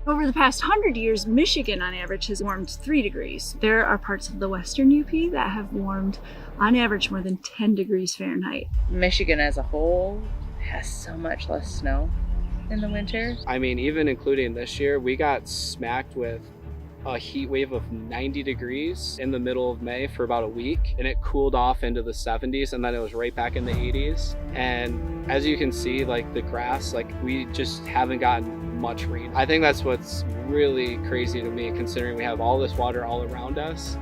Over the past 100 years, Michigan on average has warmed 3 degrees. There are parts of the western UP that have warmed on average more than 10 degrees Fahrenheit. Michigan as a whole has so much less snow in the winter. I mean, even including this year, we got smacked with a heat wave of 90 degrees in the middle of May for about a week, and it cooled off into the 70s, and then it was right back in the 80s. And as you can see, like the grass, like we just haven't gotten much rain. I think that's what's really crazy to me, considering we have all this water all around us,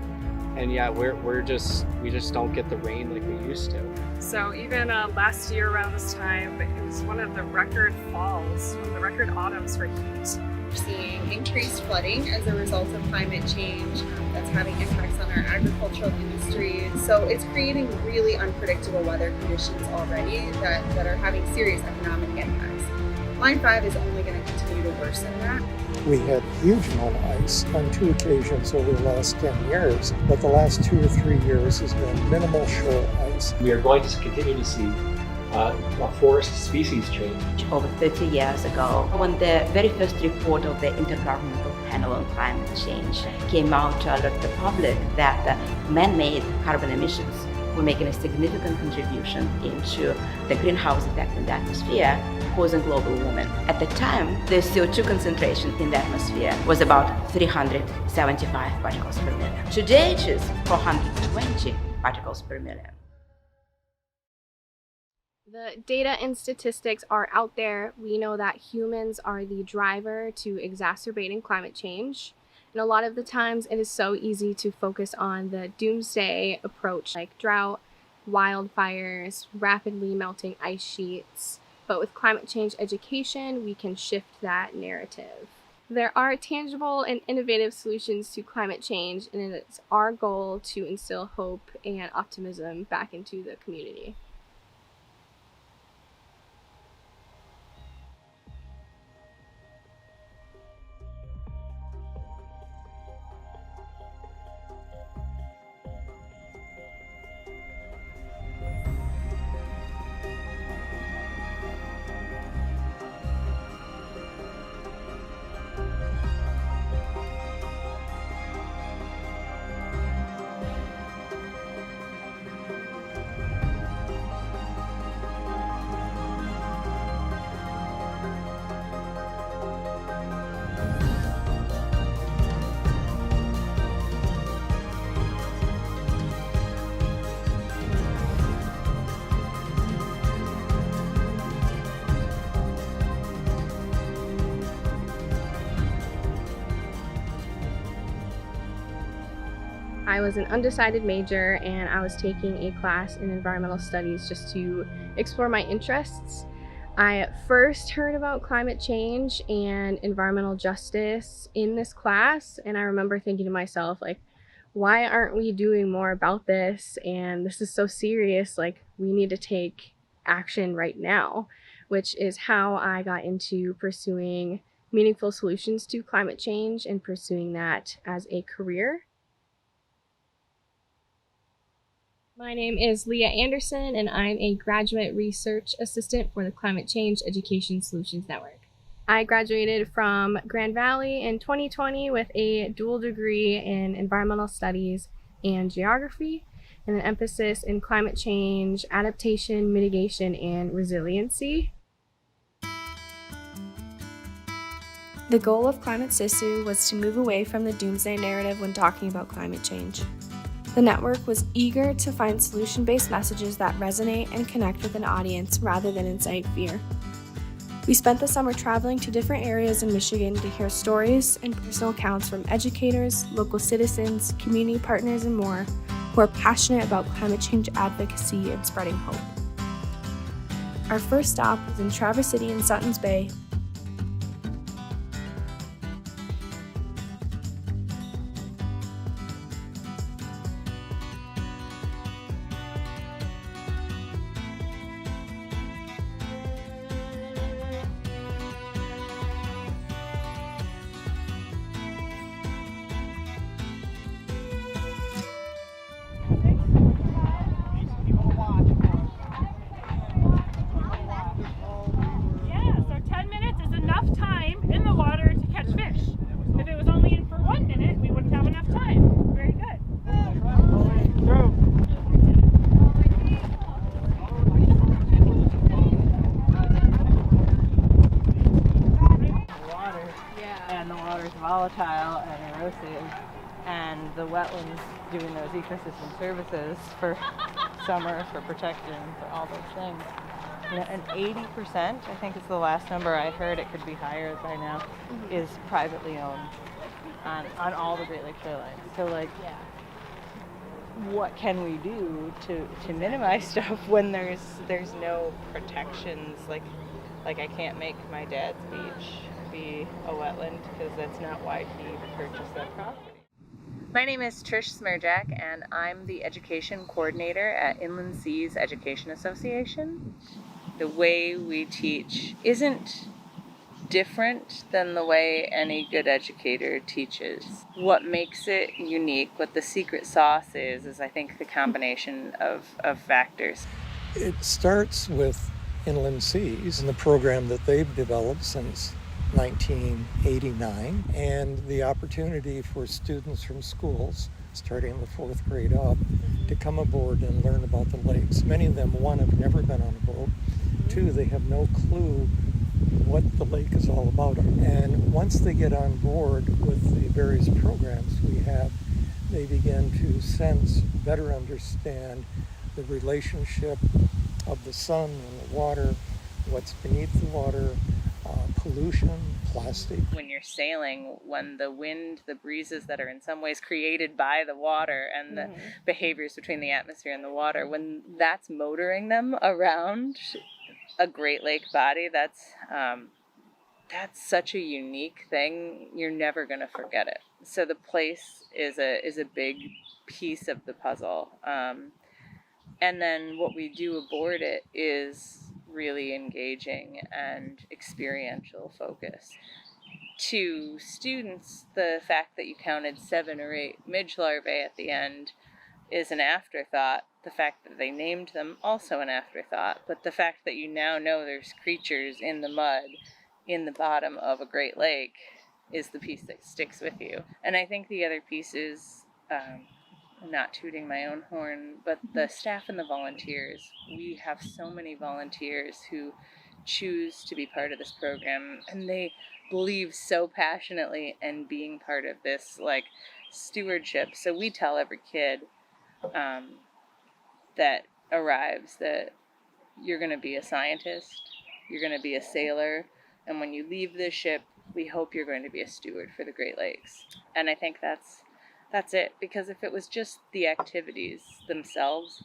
and yet we just don't get the rain like we used to. So even last year around this time, it was one of the record falls, one of the record autumns for heat. We're seeing increased flooding as a result of climate change that's having impacts on our agricultural industry. So it's creating really unpredictable weather conditions already that are having serious economic impacts. Line 5 is only going to continue to worsen that. We had huge amount of ice on 2 occasions over the last 10 years, but the last 2 or 3 years has been minimal shore ice. We are going to continue to see a forest species change. Over 30 years ago, when the very first report of the Intergovernmental Panel on Climate Change came out to alert the public that man-made carbon emissions were making a significant contribution into the greenhouse effect in the atmosphere, causing global warming. At the time, the CO2 concentration in the atmosphere was about 375 particles per million. Today it is 420 particles per million. The data and statistics are out there. We know that humans are the driver to exacerbating climate change. And a lot of the times it is so easy to focus on the doomsday approach, like drought, wildfires, rapidly melting ice sheets. But with climate change education, we can shift that narrative. There are tangible and innovative solutions to climate change, and it's our goal to instill hope and optimism back into the community. I was an undecided major, and I was taking a class in environmental studies just to explore my interests. I first heard about climate change and environmental justice in this class, and I remember thinking to myself, like, why aren't we doing more about this? And this is so serious, like, we need to take action right now, which is how I got into pursuing meaningful solutions to climate change and pursuing that as a career. My name is Leah Anderson, and I'm a graduate research assistant for the Climate Change Education Solutions Network. I graduated from Grand Valley in 2020 with a dual degree in environmental studies and geography, and an emphasis in climate change, adaptation, mitigation, and resiliency. The goal of Climate Sisu was to move away from the doomsday narrative when talking about climate change. The network was eager to find solution-based messages that resonate and connect with an audience rather than incite fear. We spent the summer traveling to different areas in Michigan to hear stories and personal accounts from educators, local citizens, community partners, and more who are passionate about climate change advocacy and spreading hope. Our first stop was in Traverse City and Suttons Bay. Yeah, so 10 minutes. volatile and erosive, and the wetlands doing those ecosystem services for summer, for protection, for all those things. You know, and 80%, I think is the last number I heard, it could be higher by now, is privately owned on all the Great Lakes shorelines. So like, what can we do to minimize stuff when there's no protections? Like I can't make my dad's beach be a wetland because that's not why he purchased that property. My name is Trish Smerjak, and I'm the education coordinator at Inland Seas Education Association. The way we teach isn't different than the way any good educator teaches. What makes it unique, what the secret sauce is I think the combination of factors. It starts with Inland Seas and the program that they've developed since 1989, and the opportunity for students from schools, starting in the 4th grade up, to come aboard and learn about the lakes. Many of them, one, have never been on a boat. Two, they have no clue what the lake is all about. And once they get on board with the various programs we have, they begin to sense, better understand the relationship of the sun and the water, what's beneath the water, pollution, plastic. When you're sailing, when the wind, the breezes that are in some ways created by the water and the behaviors between the atmosphere and the water, when that's motoring them around a Great Lake body, that's such a unique thing. You're never going to forget it. So the place is a big piece of the puzzle. And then what we do aboard it is really engaging and experiential focus. To students, the fact that you counted 7 or 8 midge larvae at the end is an afterthought. The fact that they named them, also an afterthought. But the fact that you now know there's creatures in the mud in the bottom of a Great Lake is the piece that sticks with you. And I think the other piece is, I'm not tooting my own horn, but the staff and the volunteers. We have so many volunteers who choose to be part of this program, and they believe so passionately in being part of this, like, stewardship. So we tell every kid that arrives that you're going to be a scientist, you're going to be a sailor, and when you leave this ship, we hope you're going to be a steward for the Great Lakes. And I think that's it, because if it was just the activities themselves,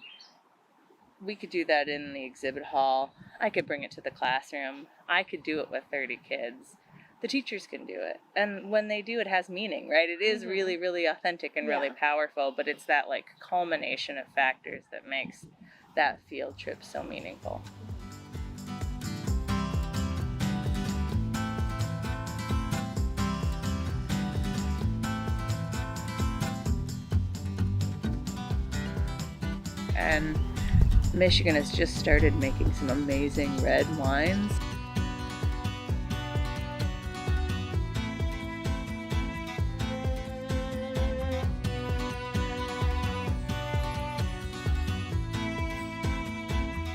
we could do that in the exhibit hall. I could bring it to the classroom. I could do it with 30 kids. The teachers can do it. And when they do, it has meaning, right? It is really, really authentic and really powerful, but it's that like culmination of factors that makes that field trip so meaningful. And Michigan has just started making some amazing red wines.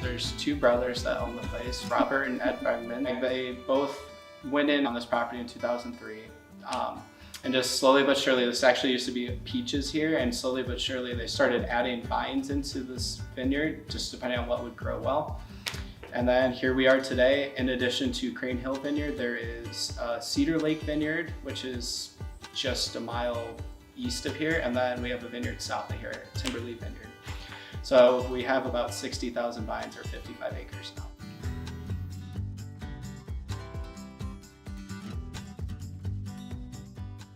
There's 2 brothers that own the place, Robert and Ed Bregman. They both went in on this property in 2003. And just slowly but surely, this actually used to be peaches here, and slowly but surely they started adding vines into this vineyard, just depending on what would grow well. And then here we are today. In addition to Crane Hill Vineyard, there is Cedar Lake Vineyard, which is just a mile east of here, and then we have a vineyard south of here, Timberlea Vineyard. So we have about 60,000 vines, or 55 acres now.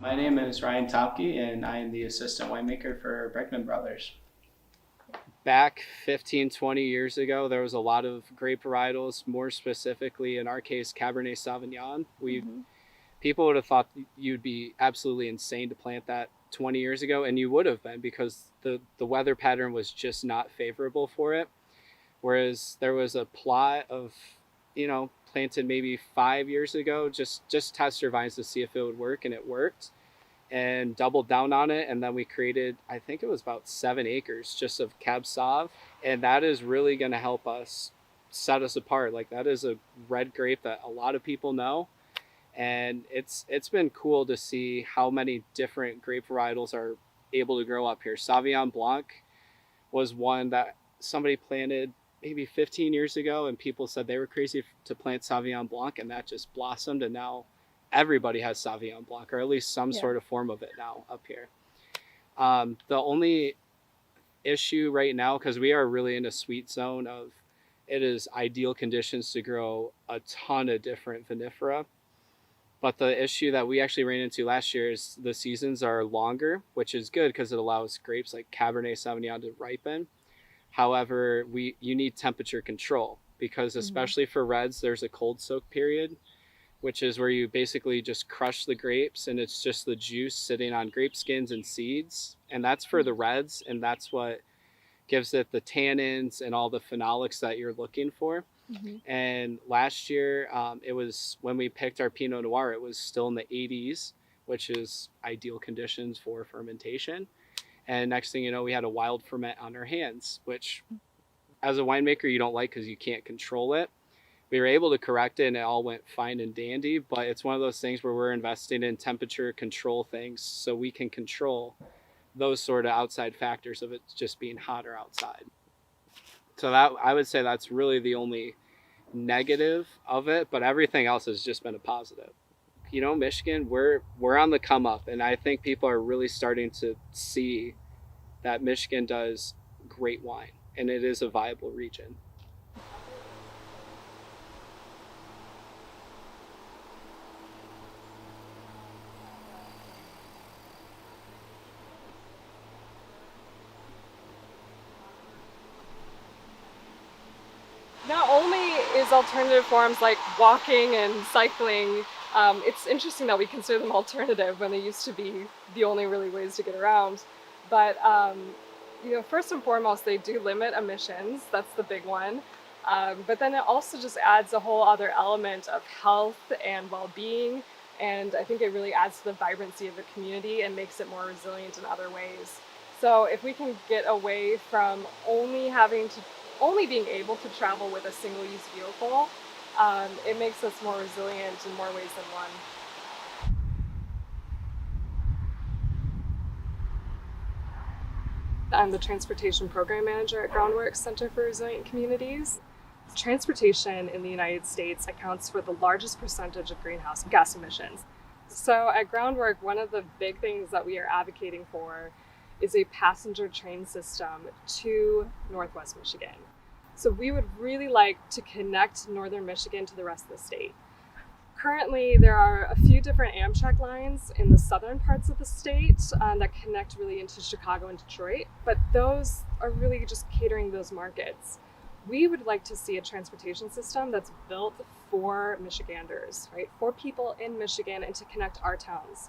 My name is Ryan Topke, and I am the assistant winemaker for Bregman Brothers. Back 15, 20 years ago, there was a lot of grape varietals, more specifically, in our case, Cabernet Sauvignon. People would have thought you'd be absolutely insane to plant that 20 years ago, and you would have been, because the weather pattern was just not favorable for it. Whereas there was a plot of, planted maybe 5 years ago, just test your vines to see if it would work, and it worked, and doubled down on it. And then we created, I think it was about 7 acres just of Cab Sauv, and that is really going to help us set us apart. Like, that is a red grape that a lot of people know, And it's been cool to see how many different grape varietals are able to grow up here. Sauvignon Blanc was one that somebody planted maybe 15 years ago, and people said they were crazy to plant Sauvignon Blanc, and that just blossomed, and now everybody has Sauvignon Blanc, or at least some sort of form of it now up here. The only issue right now, because we are really in a sweet zone of it is ideal conditions to grow a ton of different vinifera. But the issue that we actually ran into last year is the seasons are longer, which is good because it allows grapes like Cabernet Sauvignon to ripen. However, you need temperature control because especially for reds, there's a cold soak period, which is where you basically just crush the grapes and it's just the juice sitting on grape skins and seeds. And that's for the reds, and that's what gives it the tannins and all the phenolics that you're looking for. And last year, it was when we picked our Pinot Noir, it was still in the 80s, which is ideal conditions for fermentation. And next thing you know, we had a wild ferment on our hands, which as a winemaker, you don't like because you can't control it. We were able to correct it and it all went fine and dandy, but it's one of those things where we're investing in temperature control things so we can control those sort of outside factors of it just being hotter outside. So that, I would say that's really the only negative of it, but everything else has just been a positive. You know, Michigan, we're on the come up, and I think people are really starting to see that Michigan does great wine and it is a viable region. Not only is alternative forms like walking and cycling, it's interesting that we consider them alternative when they used to be the only really ways to get around. But you know, first and foremost, they do limit emissions. That's the big one. But then it also just adds a whole other element of health and well-being. And I think it really adds to the vibrancy of the community and makes it more resilient in other ways. So if we can get away from only being able to travel with a single-use vehicle, it makes us more resilient in more ways than one. I'm the Transportation Program Manager at Groundworks Center for Resilient Communities. Transportation in the United States accounts for the largest percentage of greenhouse gas emissions. So at Groundwork, one of the big things that we are advocating for is a passenger train system to Northwest Michigan. So we would really like to connect Northern Michigan to the rest of the state. Currently, there are a few different Amtrak lines in the southern parts of the state that connect really into Chicago and Detroit, but those are really just catering those markets. We would like to see a transportation system that's built for Michiganders, right? For people in Michigan and to connect our towns.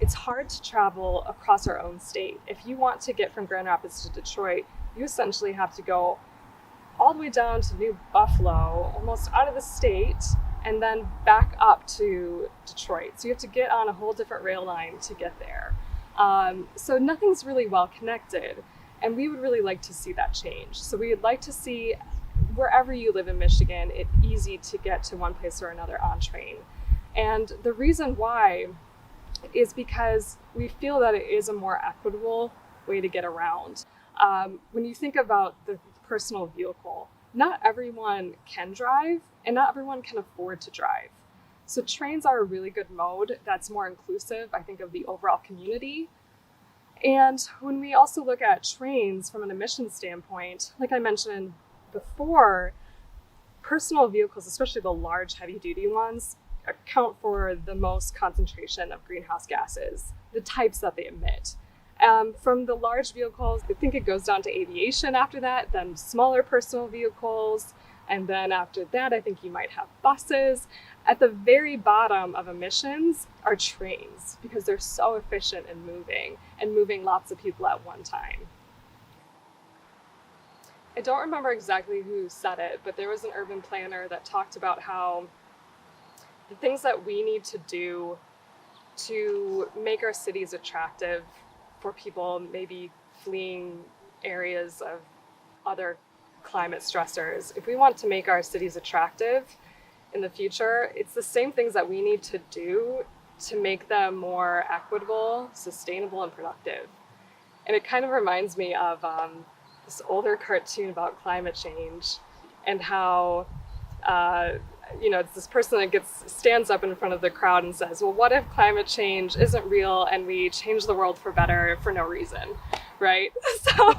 It's hard to travel across our own state. If you want to get from Grand Rapids to Detroit, you essentially have to go all the way down to New Buffalo, almost out of the state, and then back up to Detroit. So you have to get on a whole different rail line to get there. So nothing's really well connected, and we would really like to see that change. So we would like to see wherever you live in Michigan, it's easy to get to one place or another on train. And the reason why is because we feel that it is a more equitable way to get around. When you think about the personal vehicle, not everyone can drive and not everyone can afford to drive. So trains are a really good mode that's more inclusive, I think, of the overall community. And when we also look at trains from an emissions standpoint, like I mentioned before, personal vehicles, especially the large heavy-duty ones, account for the most concentration of greenhouse gases, the types that they emit. From the large vehicles, I think it goes down to aviation after that, then smaller personal vehicles, and then after that, I think you might have buses. At the very bottom of emissions are trains, because they're so efficient in moving lots of people at one time. I don't remember exactly who said it, but there was an urban planner that talked about how the things that we need to do to make our cities attractive for people maybe fleeing areas of other climate stressors. If we want to make our cities attractive, in the future, it's the same things that we need to do to make them more equitable, sustainable, and productive. And it kind of reminds me of this older cartoon about climate change and how, it's this person that stands up in front of the crowd and says, well, what if climate change isn't real and we change the world for better for no reason, right? So,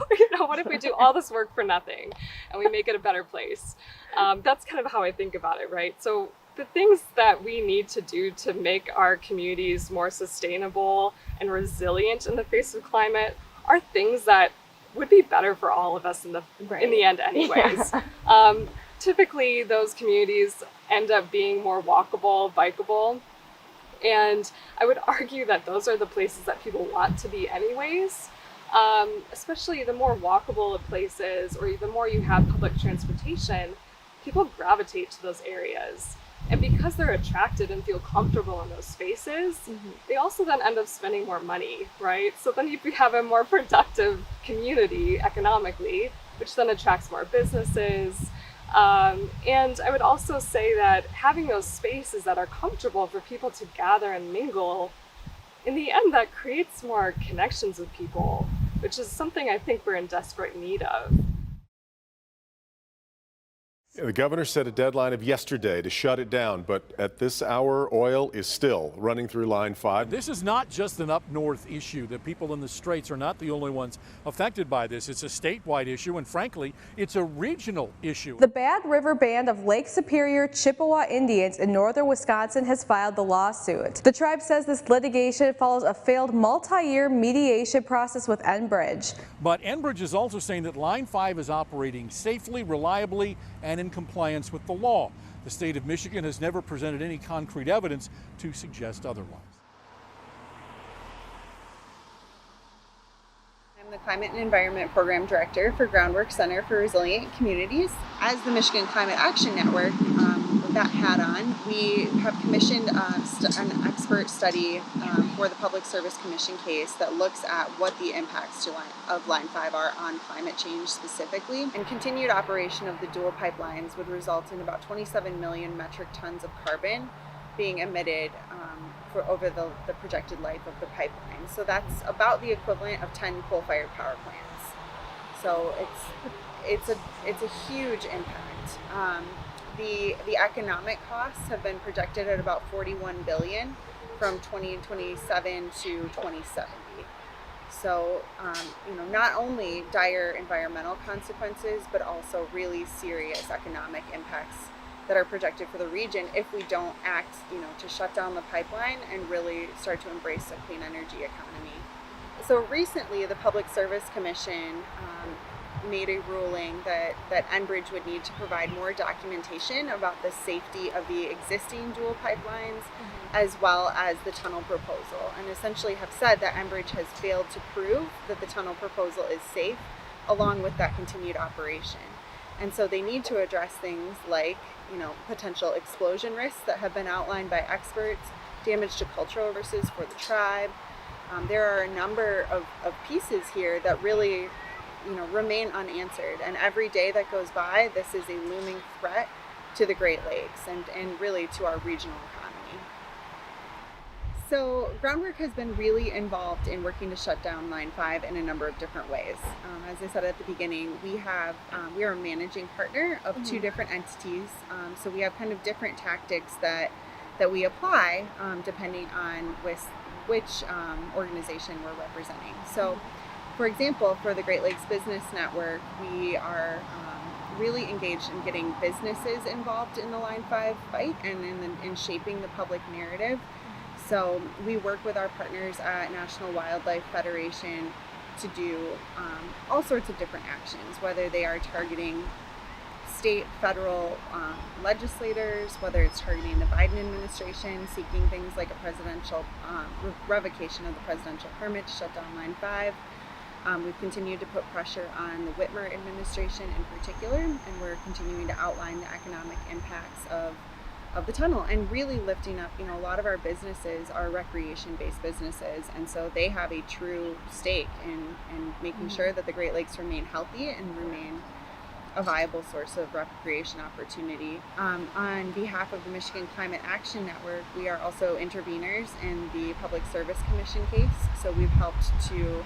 what if we do all this work for nothing and we make it a better place? That's kind of how I think about it, right? So the things that we need to do to make our communities more sustainable and resilient in the face of climate are things that would be better for all of us in the end anyways. Yeah. Typically, those communities end up being more walkable, bikeable, and I would argue that those are the places that people want to be anyways. Especially the more walkable of places, or the more you have public transportation, people gravitate to those areas. And because they're attracted and feel comfortable in those spaces, they also then end up spending more money, right? So then you have a more productive community economically, which then attracts more businesses. And I would also say that having those spaces that are comfortable for people to gather and mingle, in the end, that creates more connections with people, which is something I think we're in desperate need of. The governor set a deadline of yesterday to shut it down, but at this hour, oil is still running through Line 5. This is not just an up north issue. The people in the straits are not the only ones affected by this. It's a statewide issue, and frankly, it's a regional issue. The Bad River Band of Lake Superior Chippewa Indians in northern Wisconsin has filed the lawsuit. The tribe says this litigation follows a failed multi-year mediation process with Enbridge. But Enbridge is also saying that Line 5 is operating safely, reliably, and in compliance with the law. The state of Michigan has never presented any concrete evidence to suggest otherwise. I'm the Climate and Environment Program Director for Groundwork Center for Resilient Communities. As the Michigan Climate Action Network, with that hat on, we have commissioned an expert study for the Public Service Commission case that looks at what the impacts of Line 5 are on climate change specifically. And continued operation of the dual pipelines would result in about 27 million metric tons of carbon being emitted for over the projected life of the pipeline. So that's about the equivalent of 10 coal-fired power plants. So it's a huge impact. The economic costs have been projected at about $41 billion from 2027 to 2070. So, not only dire environmental consequences, but also really serious economic impacts that are projected for the region if we don't act, to shut down the pipeline and really start to embrace a clean energy economy. So recently, the Public Service Commission made a ruling that Enbridge would need to provide more documentation about the safety of the existing dual pipelines, as well as the tunnel proposal, and essentially have said that Enbridge has failed to prove that the tunnel proposal is safe, along with that continued operation. And so they need to address things like, potential explosion risks that have been outlined by experts, damage to cultural resources for the tribe. There are a number of pieces here that really remain unanswered, and every day that goes by, this is a looming threat to the Great Lakes and really to our regional economy. So Groundwork has been really involved in working to shut down Line 5 in a number of different ways. As I said at the beginning, we are a managing partner of two different entities, so we have kind of different tactics that we apply depending on which organization we're representing. So for example, for the Great Lakes Business Network, we are really engaged in getting businesses involved in the Line 5 fight and in shaping the public narrative. So we work with our partners at National Wildlife Federation to do all sorts of different actions, whether they are targeting state, federal legislators, whether it's targeting the Biden administration, seeking things like a presidential revocation of the presidential permit to shut down Line 5. We've continued to put pressure on the Whitmer administration in particular, and we're continuing to outline the economic impacts of the tunnel and really lifting up, a lot of our businesses are recreation-based businesses, and so they have a true stake in making sure that the Great Lakes remain healthy and remain a viable source of recreation opportunity. On behalf of the Michigan Climate Action Network, we are also interveners in the Public Service Commission case. So we've helped to,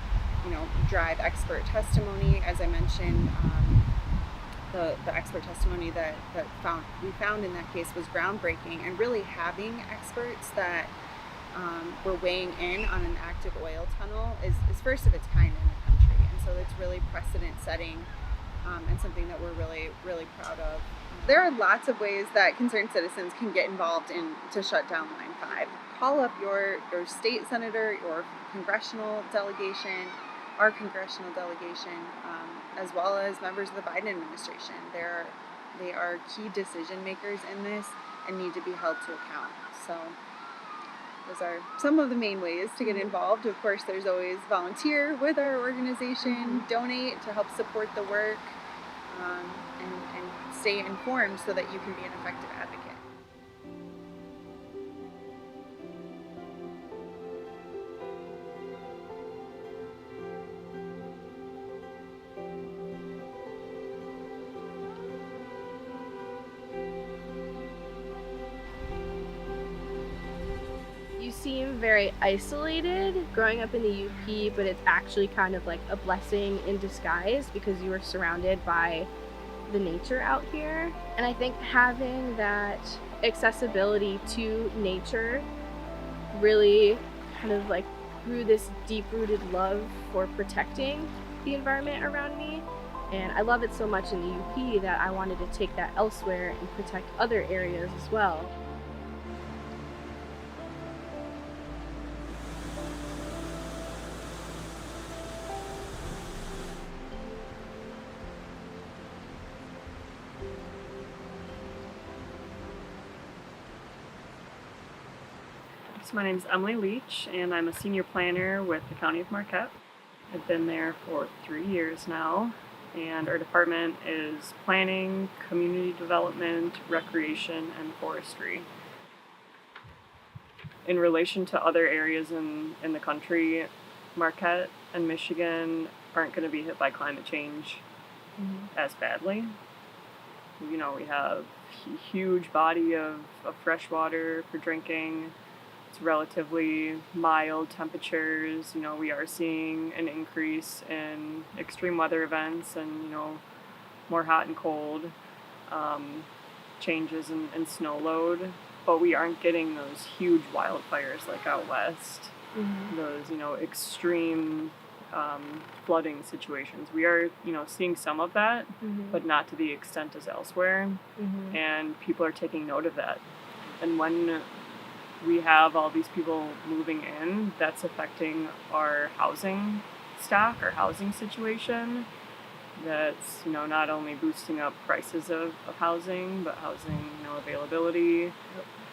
drive expert testimony. As I mentioned, the expert testimony that we found in that case was groundbreaking, and really having experts that were weighing in on an active oil tunnel is first of its kind in the country, and so it's really precedent setting and something that we're really, really proud of. There are lots of ways that concerned citizens can get involved to shut down Line 5. Call up your state senator, your congressional delegation, our congressional delegation, as well as members of the Biden administration. They are key decision makers in this and need to be held to account. So those are some of the main ways to get involved. Of course, there's always volunteer with our organization, donate to help support the work, and stay informed so that you can be an effective advocate. You seem very isolated growing up in the UP, but it's actually kind of like a blessing in disguise because you are surrounded by the nature out here. And I think having that accessibility to nature really kind of like grew this deep-rooted love for protecting the environment around me. And I love it so much in the UP that I wanted to take that elsewhere and protect other areas as well. So my name is Emily Leach, and I'm a senior planner with the County of Marquette. I've been there for 3 years now, and our department is planning, community development, recreation, and forestry. In relation to other areas in the country, Marquette and Michigan aren't going to be hit by climate change as badly. We have a huge body of fresh water for drinking. It's relatively mild temperatures. We are seeing an increase in extreme weather events and, more hot and cold changes in snow load. But we aren't getting those huge wildfires like out west, those, extreme flooding situations. We are, seeing some of that, but not to the extent as elsewhere. And people are taking note of that. And when we have all these people moving in, that's affecting our housing stock, our housing situation. That's, not only boosting up prices of housing, but housing, availability,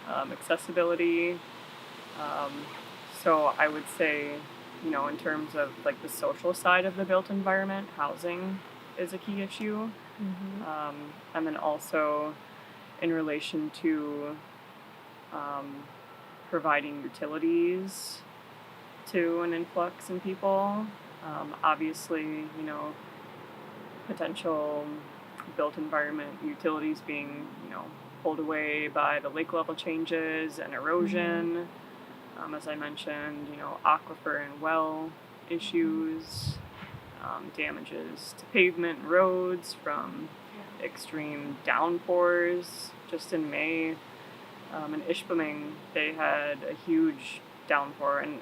accessibility. So I would say, in terms of like the social side of the built environment, housing is a key issue. And then also in relation to providing utilities to an influx in people. Obviously, potential built environment utilities being, pulled away by the lake level changes and erosion. As I mentioned, aquifer and well issues, damages to pavement and roads from extreme downpours. Just in May, in Ishpeming, they had a huge downpour, and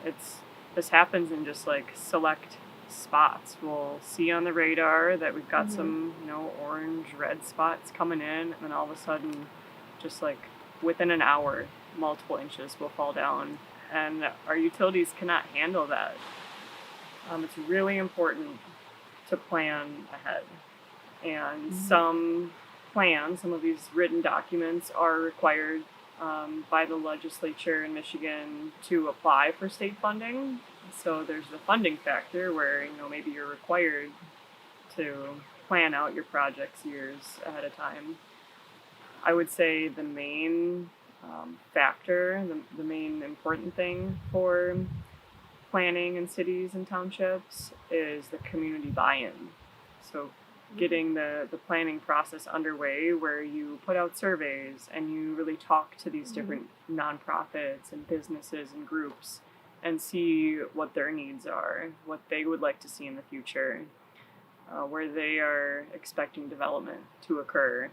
this happens in just like select spots. We'll see on the radar that we've got some, orange, red spots coming in, and then all of a sudden, just like within an hour, multiple inches will fall down, and our utilities cannot handle that. It's really important to plan ahead, and some of these written documents are required by the legislature in Michigan to apply for state funding. So there's the funding factor where, maybe you're required to plan out your projects years ahead of time. I would say the main factor, the main important thing for planning in cities and townships is the community buy-in. So getting the planning process underway where you put out surveys and you really talk to these different nonprofits and businesses and groups and see what their needs are, what they would like to see in the future, where they are expecting development to occur,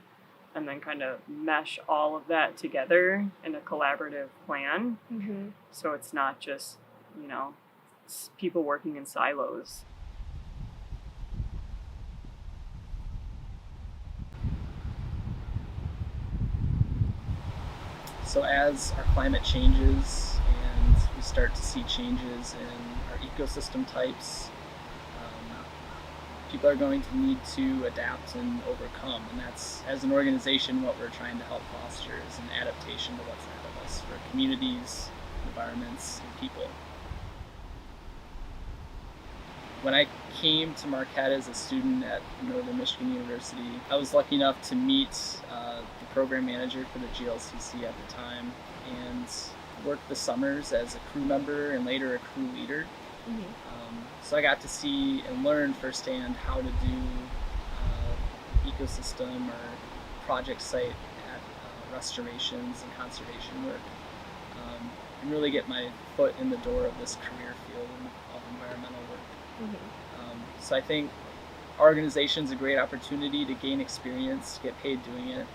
and then kind of mesh all of that together in a collaborative plan. So it's not just, people working in silos. So as our climate changes and we start to see changes in our ecosystem types, people are going to need to adapt and overcome. And that's, as an organization, what we're trying to help foster is an adaptation to what's ahead of us for communities, environments, and people. When I came to Marquette as a student at Northern Michigan University, I was lucky enough to meet the program manager for the GLCC at the time and worked the summers as a crew member and later a crew leader. So I got to see and learn firsthand how to do ecosystem or project site restorations and conservation work, and really get my foot in the door of this career field of environmental work. So I think our organization's a great opportunity to gain experience, get paid doing it.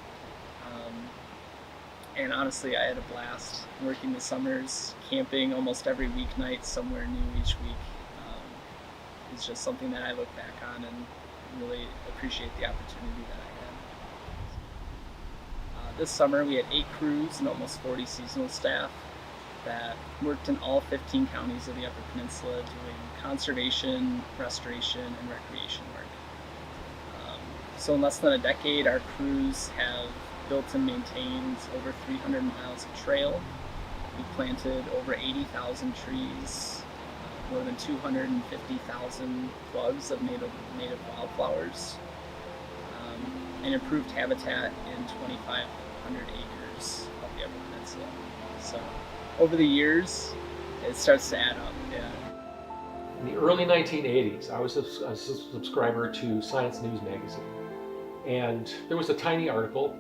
And honestly, I had a blast working the summers, camping almost every weeknight, somewhere new each week. It's just something that I look back on and really appreciate the opportunity that I had. This summer we had 8 crews and almost 40 seasonal staff that worked in all 15 counties of the Upper Peninsula doing conservation, restoration, and recreation work. So in less than a decade, our crews have built and maintained over 300 miles of trail. We planted over 80,000 trees, more than 250,000 plugs of native wildflowers, and improved habitat in 2,500 acres of the Upper Peninsula. So over the years, it starts to add up. Yeah. In the early 1980s, I was a subscriber to Science News magazine, and there was a tiny article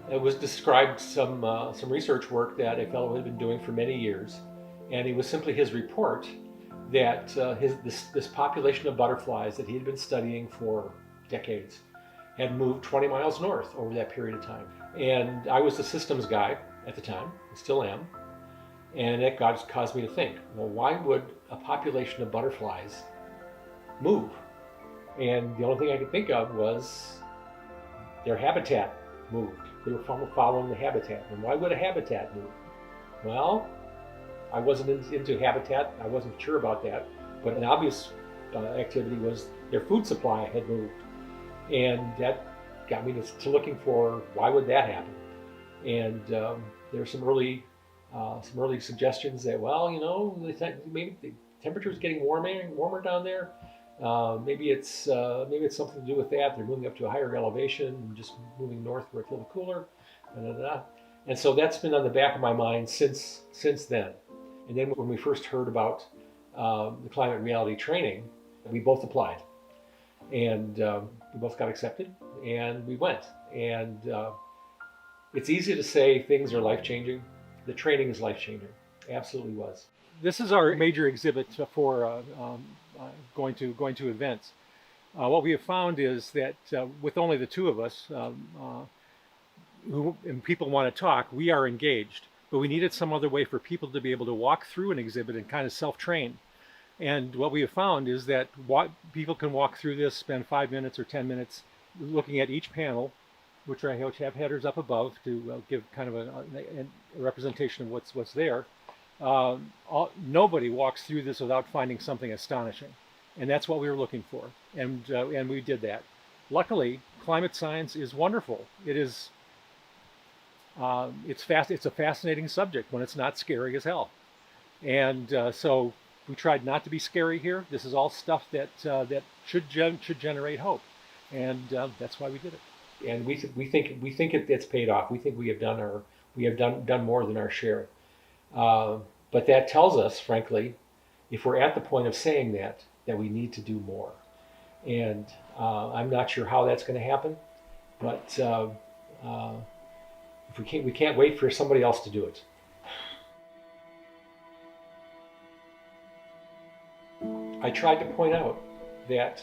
that was described some research work that a fellow had been doing for many years, and it was simply his report that this population of butterflies that he had been studying for decades had moved 20 miles north over that period of time. And I was a systems guy at the time, and still am, and it caused me to think, well, why would a population of butterflies move? And the only thing I could think of was their habitat moved. They were following the habitat. And why would a habitat move? Well, I wasn't into habitat. I wasn't sure about that. But an obvious activity was their food supply had moved. And that got me to looking for why would that happen. And there were some early suggestions that, well, maybe the temperature's getting warmer down there. Maybe it's something to do with that. They're moving up to a higher elevation and just moving north where it's a little cooler. And so that's been on the back of my mind since then. And then when we first heard about the climate reality training, we both applied, and we both got accepted, and we went. And it's easy to say things are life-changing. The training is life-changing. Absolutely was. This is our major exhibit for going to events. What we have found is that with only the two of us, and people want to talk, we are engaged. But we needed some other way for people to be able to walk through an exhibit and kind of self-train. And what we have found is that people can walk through this, spend 5 minutes or 10 minutes looking at each panel, which have headers up above to give kind of a representation of what's there. Nobody walks through this without finding something astonishing, and that's what we were looking for, and we did that. Luckily, climate science is wonderful. It is. It's a fascinating subject when it's not scary as hell, and so we tried not to be scary here. This is all stuff that should generate hope, and that's why we did it. And we think it's paid off. We think we have done more than our share. But that tells us, frankly, if we're at the point of saying that we need to do more. And I'm not sure how that's going to happen, but if we can't wait for somebody else to do it. I tried to point out that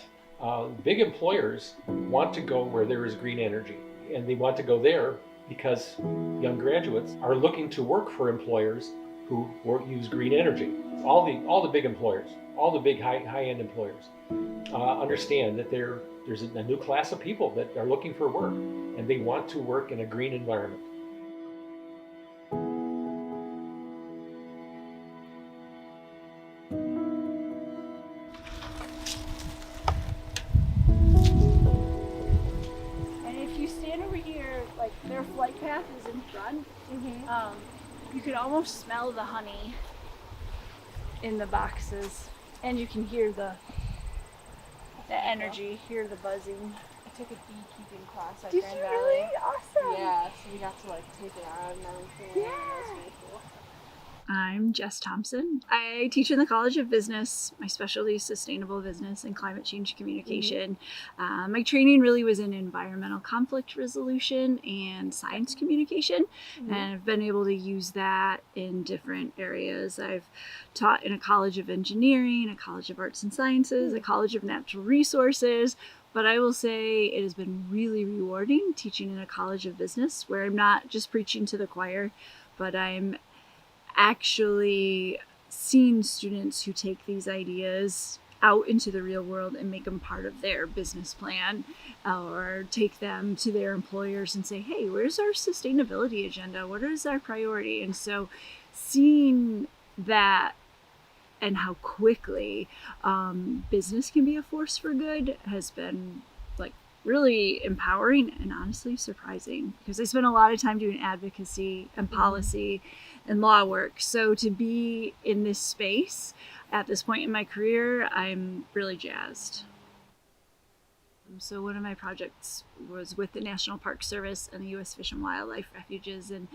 big employers want to go where there is green energy, and they want to go there because young graduates are looking to work for employers who use green energy. All the big employers, all the big high-end employers understand that there's a new class of people that are looking for work, and they want to work in a green environment. Their flight path is in front. You can almost smell the honey in the boxes, and you can hear the energy, hear the buzzing. I took a beekeeping class at Did Grand you Valley. really? Awesome. Yeah, so we got to like take it out and everything. Yeah. That was really cool. I'm Jess Thompson. I teach in the College of Business. My specialty is sustainable business and climate change communication. My training really was in environmental conflict resolution and science communication, and I've been able to use that in different areas. I've taught in a College of Engineering, a College of Arts and Sciences, a College of Natural Resources, but I will say it has been really rewarding teaching in a College of Business, where I'm not just preaching to the choir, but I'm actually seeing students who take these ideas out into the real world and make them part of their business plan, or take them to their employers and say, hey, where's our sustainability agenda? What is our priority? And so seeing that and how quickly business can be a force for good has been like really empowering and honestly surprising, because I spent a lot of time doing advocacy and policy and law work. So to be in this space at this point in my career, I'm really jazzed. So one of my projects was with the National Park Service and the U.S. Fish and Wildlife Refuges, and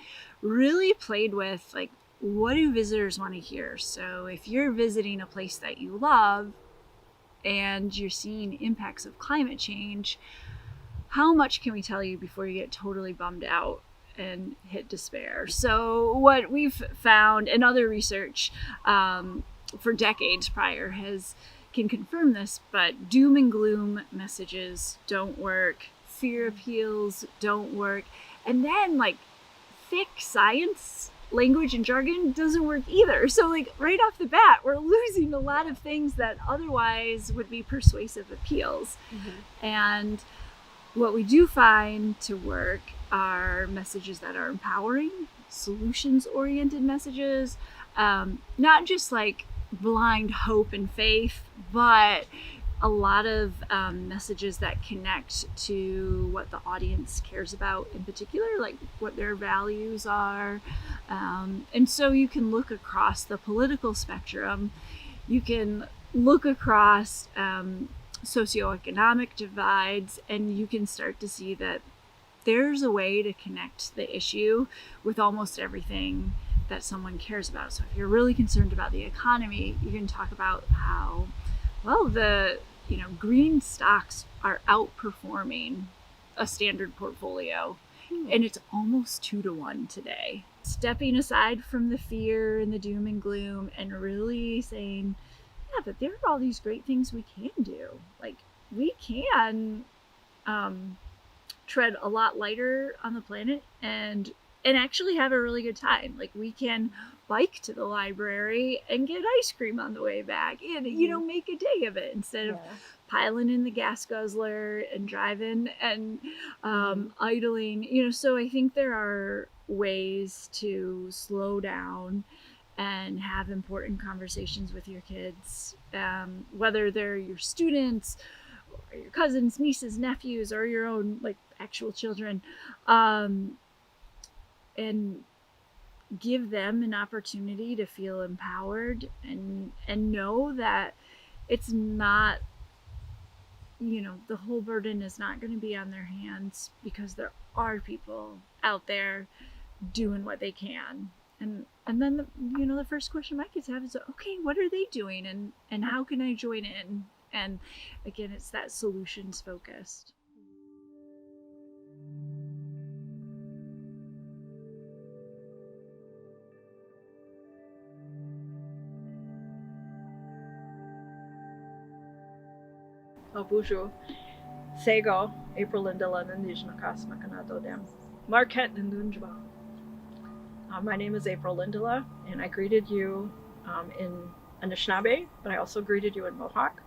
really played with like, what do visitors want to hear? So if you're visiting a place that you love and you're seeing impacts of climate change, how much can we tell you before you get totally bummed out and hit despair? So what we've found, and other research for decades prior can confirm this, but doom and gloom messages don't work, fear appeals don't work, and then like thick science language and jargon doesn't work either. So like right off the bat, we're losing a lot of things that otherwise would be persuasive appeals. And what we do find to work are messages that are empowering, solutions-oriented messages, not just like blind hope and faith, but a lot of messages that connect to what the audience cares about in particular, like what their values are. And so you can look across the political spectrum, you can look across socioeconomic divides, and you can start to see that there's a way to connect the issue with almost everything that someone cares about. So if you're really concerned about the economy, you can talk about how, well, the green stocks are outperforming a standard portfolio, and it's almost 2-to-1 today. Stepping aside from the fear and the doom and gloom and really saying, yeah, but there are all these great things we can do. Like, we can tread a lot lighter on the planet and actually have a really good time. Like, we can bike to the library and get ice cream on the way back and make a day of it instead of piling in the gas guzzler and driving and idling. So I think there are ways to slow down and have important conversations with your kids, whether they're your students or your cousins, nieces, nephews, or your own like actual children, and give them an opportunity to feel empowered and know that it's not, the whole burden is not going to be on their hands, because there are people out there doing what they can. And then the first question my kids have is, okay, what are they doing and how can I join in? And again, it's that solutions focused. Bonjour. Sego, April Lindela, Nandijna Kasmakanato Dem. Marquette Nandunjba. My name is April Lindela, and I greeted you in Anishinaabe, but I also greeted you in Mohawk.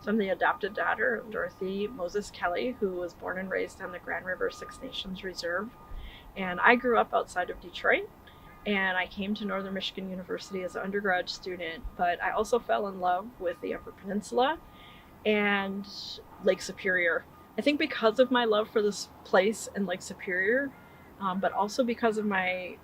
So I'm the adopted daughter of Dorothy Moses Kelly, who was born and raised on the Grand River Six Nations Reserve. And I grew up outside of Detroit, and I came to Northern Michigan University as an undergrad student, but I also fell in love with the Upper Peninsula and Lake Superior. I think because of my love for this place and Lake Superior, but also because of my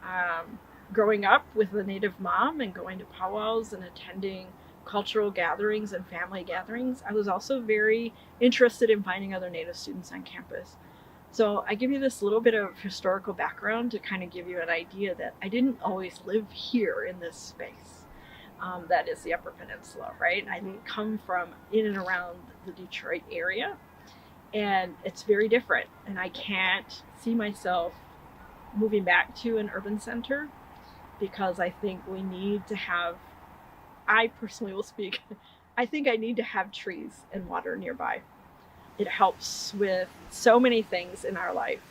growing up with a Native mom and going to powwows and attending cultural gatherings and family gatherings, I was also very interested in finding other Native students on campus. So I give you this little bit of historical background to kind of give you an idea that I didn't always live here in this space. That is the Upper Peninsula, right? I come from in and around the Detroit area, and it's very different. And I can't see myself moving back to an urban center because I think we need to have, I personally will speak, I think I need to have trees and water nearby. It helps with so many things in our life.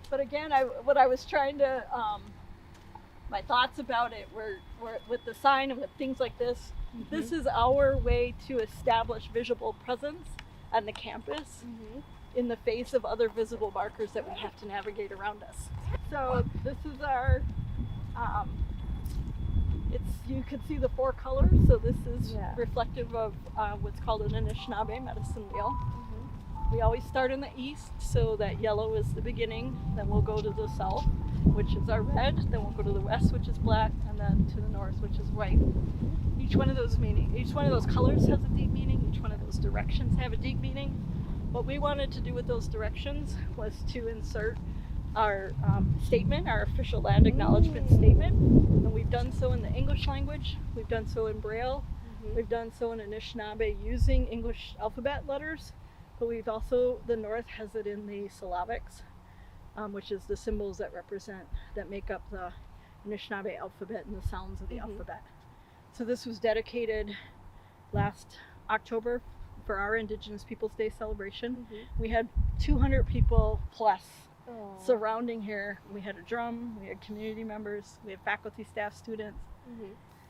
But again, what I was trying to, my thoughts about it were with the sign and with things like this. This is our way to establish visible presence on the campus in the face of other visible markers that we have to navigate around us. So this is our, you can see the 4 colors. So this is reflective of what's called an Anishinaabe medicine wheel. We always start in the east, so that yellow is the beginning. Then we'll go to the south, which is our red. Then we'll go to the west, which is black, and then to the north, which is white. Each one of those colors has a deep meaning. Each one of those directions have a deep meaning. What we wanted to do with those directions was to insert our statement, our official land acknowledgement statement. And we've done so in the English language. We've done so in Braille. We've done so in Anishinaabe using English alphabet letters. But we've also, the North has it in the syllabics, which is the symbols that make up the Anishinaabe alphabet and the sounds of the alphabet. So this was dedicated last October for our Indigenous Peoples Day celebration. We had 200 people plus surrounding here. We had a drum, we had community members, we had faculty, staff, students.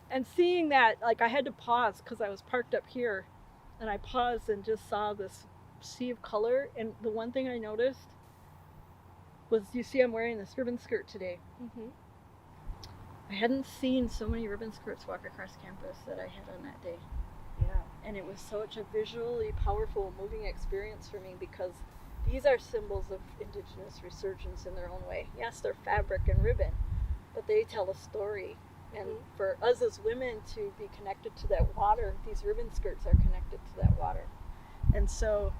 And seeing that, like, I had to pause because I was parked up here, and I paused and just saw this sea of color, and the one thing I noticed was, you see I'm wearing this ribbon skirt today. I hadn't seen so many ribbon skirts walk across campus that I had on that day. And it was such a visually powerful, moving experience for me, because these are symbols of Indigenous resurgence in their own way. Yes, they're fabric and ribbon, but they tell a story. And for us as women to be connected to that water, these ribbon skirts are connected to that water. And so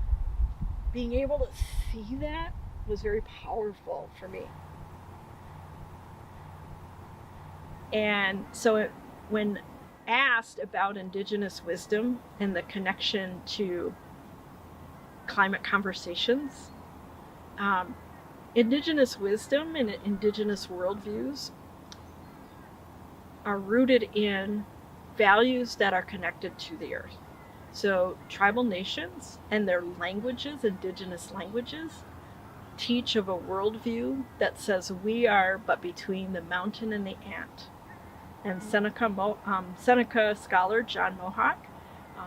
being able to see that was very powerful for me. And so when asked about Indigenous wisdom and the connection to climate conversations, Indigenous wisdom and Indigenous worldviews are rooted in values that are connected to the earth. So tribal nations and their languages, Indigenous languages, teach of a worldview that says we are but between the mountain and the ant. And Seneca scholar John Mohawk,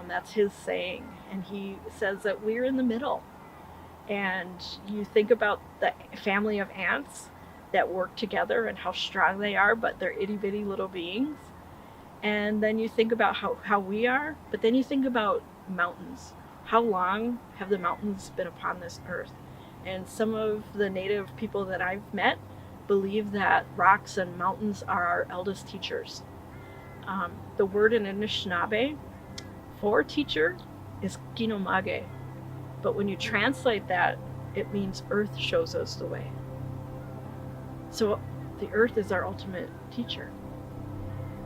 that's his saying, and he says that we're in the middle. And you think about the family of ants that work together and how strong they are, but they're itty bitty little beings. And then you think about how we are, but then you think about mountains. How long have the mountains been upon this earth? And some of the native people that I've met believe that rocks and mountains are our eldest teachers. The word in Anishinaabe for teacher is kinomage, but when you translate that, it means earth shows us the way. So the earth is our ultimate teacher.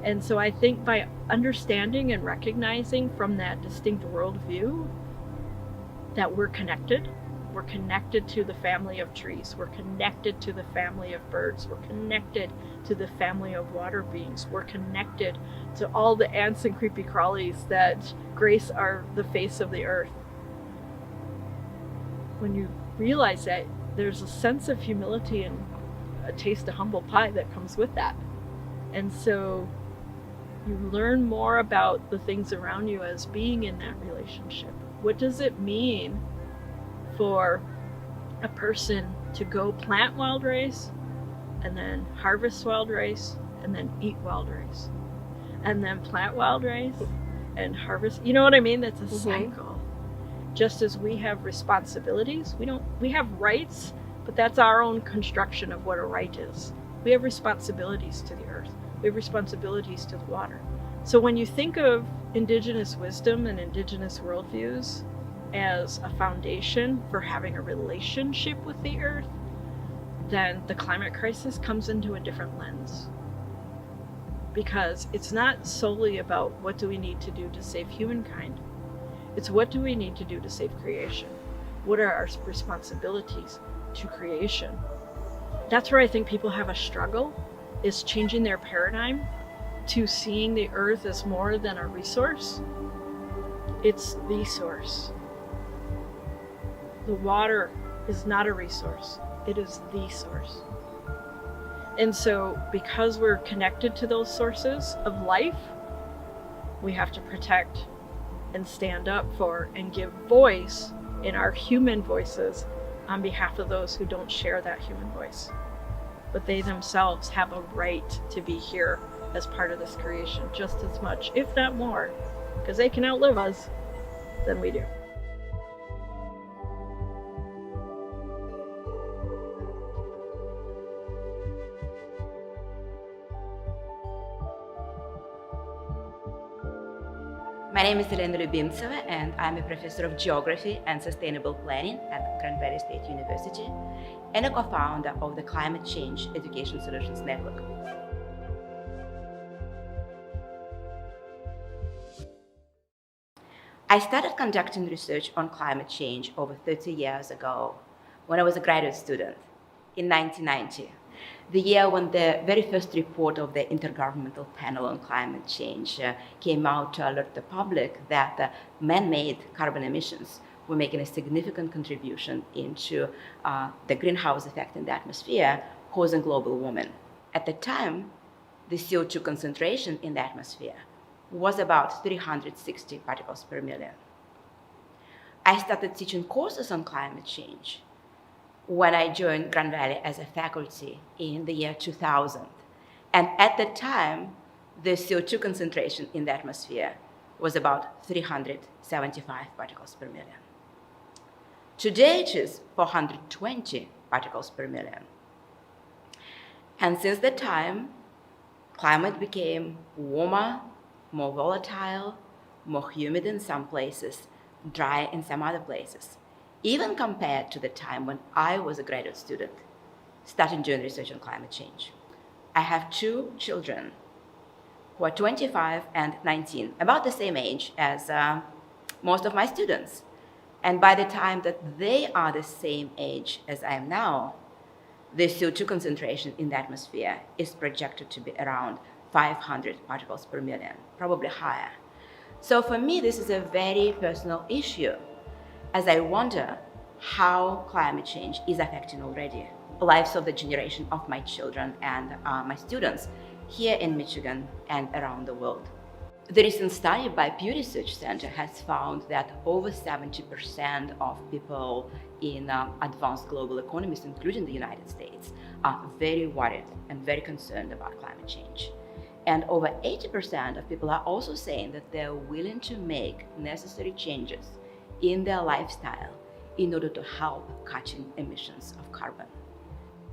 And so I think by understanding and recognizing from that distinct worldview that we're connected to the family of trees, we're connected to the family of birds, we're connected to the family of water beings, we're connected to all the ants and creepy crawlies that grace the face of the earth. When you realize that, there's a sense of humility and a taste of humble pie that comes with that. And so you learn more about the things around you as being in that relationship. What does it mean for a person to go plant wild rice and then harvest wild rice and then eat wild rice and then plant wild rice and harvest? You know what I mean? That's a cycle. Just as we have responsibilities, we have rights, but that's our own construction of what a right is. We have responsibilities to the earth. We have responsibilities to the water. So when you think of indigenous wisdom and indigenous worldviews as a foundation for having a relationship with the earth, then the climate crisis comes into a different lens. Because it's not solely about what do we need to do to save humankind. It's what do we need to do to save creation? What are our responsibilities to creation? That's where I think people have a struggle, is changing their paradigm to seeing the earth as more than a resource. It's the source. The water is not a resource, it is the source. And so because we're connected to those sources of life, we have to protect and stand up for and give voice in our human voices on behalf of those who don't share that human voice. But they themselves have a right to be here as part of this creation just as much, if not more, because they can outlive us than we do. My name is Elena Lubimtseva, and I'm a professor of geography and sustainable planning at Grand Valley State University and a co-founder of the Climate Change Education Solutions Network. I started conducting research on climate change over 30 years ago when I was a graduate student in 1990. The year when the very first report of the Intergovernmental Panel on Climate Change came out to alert the public that man-made carbon emissions were making a significant contribution into the greenhouse effect in the atmosphere, causing global warming. At the time, the CO2 concentration in the atmosphere was about 360 particles per million. I started teaching courses on climate change when I joined Grand Valley as a faculty in the year 2000. And at the time, the CO2 concentration in the atmosphere was about 375 particles per million. Today it is 420 particles per million. And since that time, climate became warmer, more volatile, more humid in some places, dry in some other places, even compared to the time when I was a graduate student, starting doing research on climate change. I have two children who are 25 and 19, about the same age as most of my students. And by the time that they are the same age as I am now, the CO2 concentration in the atmosphere is projected to be around 500 particles per million, probably higher. So for me, this is a very personal issue, as I wonder how climate change is affecting already the lives of the generation of my children and my students here in Michigan and around the world. The recent study by Pew Research Center has found that over 70% of people in advanced global economies, including the United States, are very worried and very concerned about climate change. And over 80% of people are also saying that they're willing to make necessary changes in their lifestyle in order to help cutting emissions of carbon.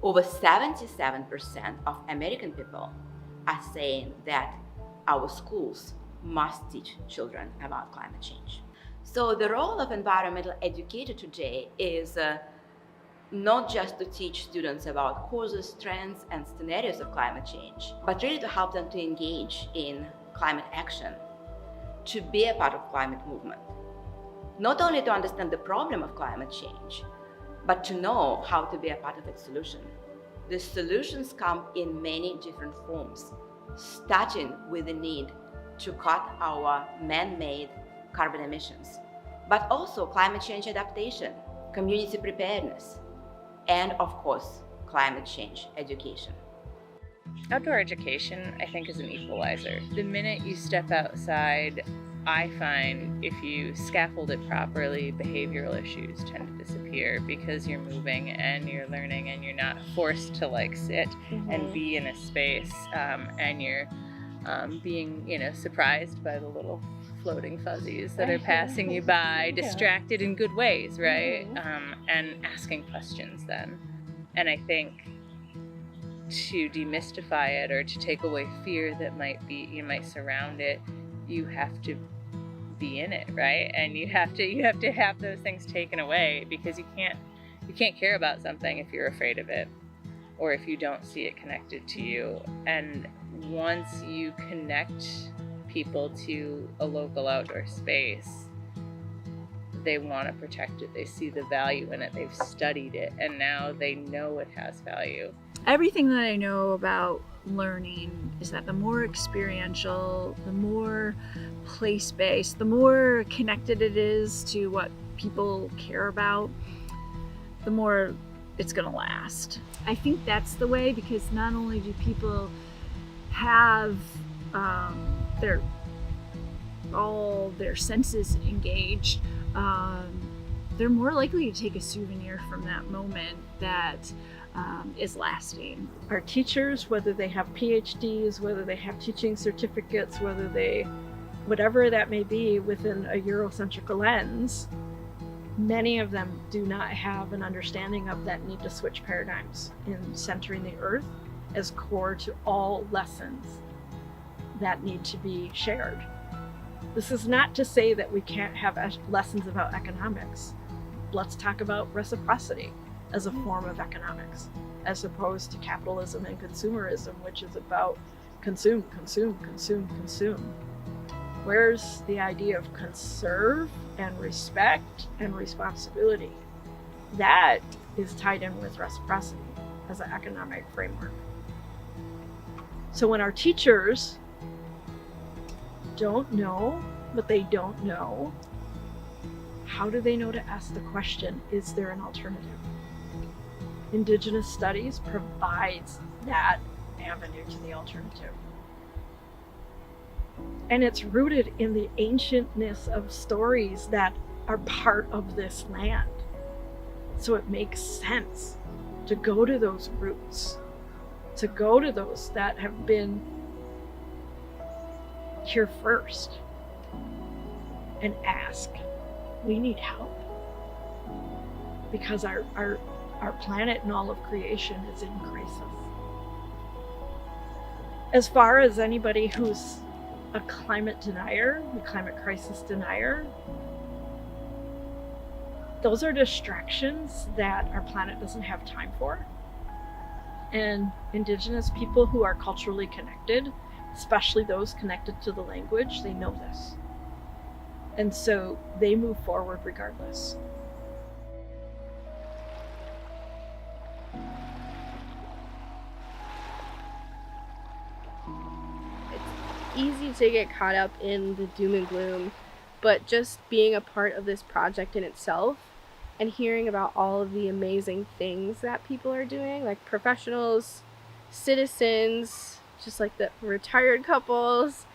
Over 77% of American people are saying that our schools must teach children about climate change. So the role of environmental educator today is not just to teach students about causes, trends, and scenarios of climate change, but really to help them to engage in climate action, to be a part of climate movement. Not only to understand the problem of climate change, but to know how to be a part of its solution. The solutions come in many different forms, starting with the need to cut our man-made carbon emissions, but also climate change adaptation, community preparedness, and of course, climate change education. Outdoor education, I think, is an equalizer. The minute you step outside, I find if you scaffold it properly, behavioral issues tend to disappear because you're moving and you're learning and you're not forced to like sit and be in a space and you're being, surprised by the little floating fuzzies that are passing you by, distracted in good ways, right? And asking questions then. And I think to demystify it or to take away fear that might surround it, you have to be in it, right? And you have to have those things taken away, because you can't care about something if you're afraid of it or if you don't see it connected to you. And once you connect people to a local outdoor space, they want to protect it. They see the value in it. They've studied it, and now they know it has value. Everything that I know about learning is that the more experiential, the more place-based, the more connected it is to what people care about, the more it's going to last. I think that's the way, because not only do people have all their senses engaged, they're more likely to take a souvenir from that moment that is lasting. Our teachers, whether they have PhDs, whether they have teaching certificates, whatever that may be within a Eurocentric lens, many of them do not have an understanding of that need to switch paradigms in centering the earth as core to all lessons that need to be shared. This is not to say that we can't have lessons about economics. Let's talk about reciprocity as a form of economics, as opposed to capitalism and consumerism, which is about consume, consume, consume, consume. Where's the idea of conserve and respect and responsibility? That is tied in with reciprocity as an economic framework. So when our teachers don't know what they don't know, how do they know to ask the question, is there an alternative? Indigenous studies provides that avenue to the alternative. And it's rooted in the ancientness of stories that are part of this land. So it makes sense to go to those roots, to go to those that have been here first and ask, we need help, because our planet and all of creation is in crisis. As far as anybody who's a climate denier, a climate crisis denier, those are distractions that our planet doesn't have time for. And Indigenous people who are culturally connected, especially those connected to the language, they know this. And so they move forward regardless. Easy to get caught up in the doom and gloom, but just being a part of this project in itself and hearing about all of the amazing things that people are doing, like professionals, citizens, just like the retired couples,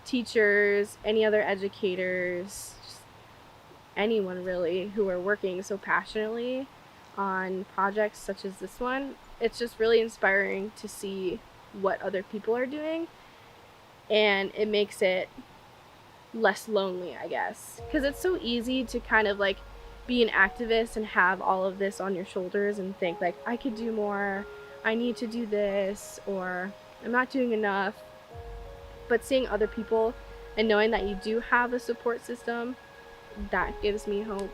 teachers, any other educators, just anyone really who are working so passionately on projects such as this one. It's just really inspiring to see what other people are doing, and it makes it less lonely, I guess, because it's so easy to kind of like be an activist and have all of this on your shoulders and think like, I could do more, I need to do this, or I'm not doing enough. But seeing other people and knowing that you do have a support system, that gives me hope.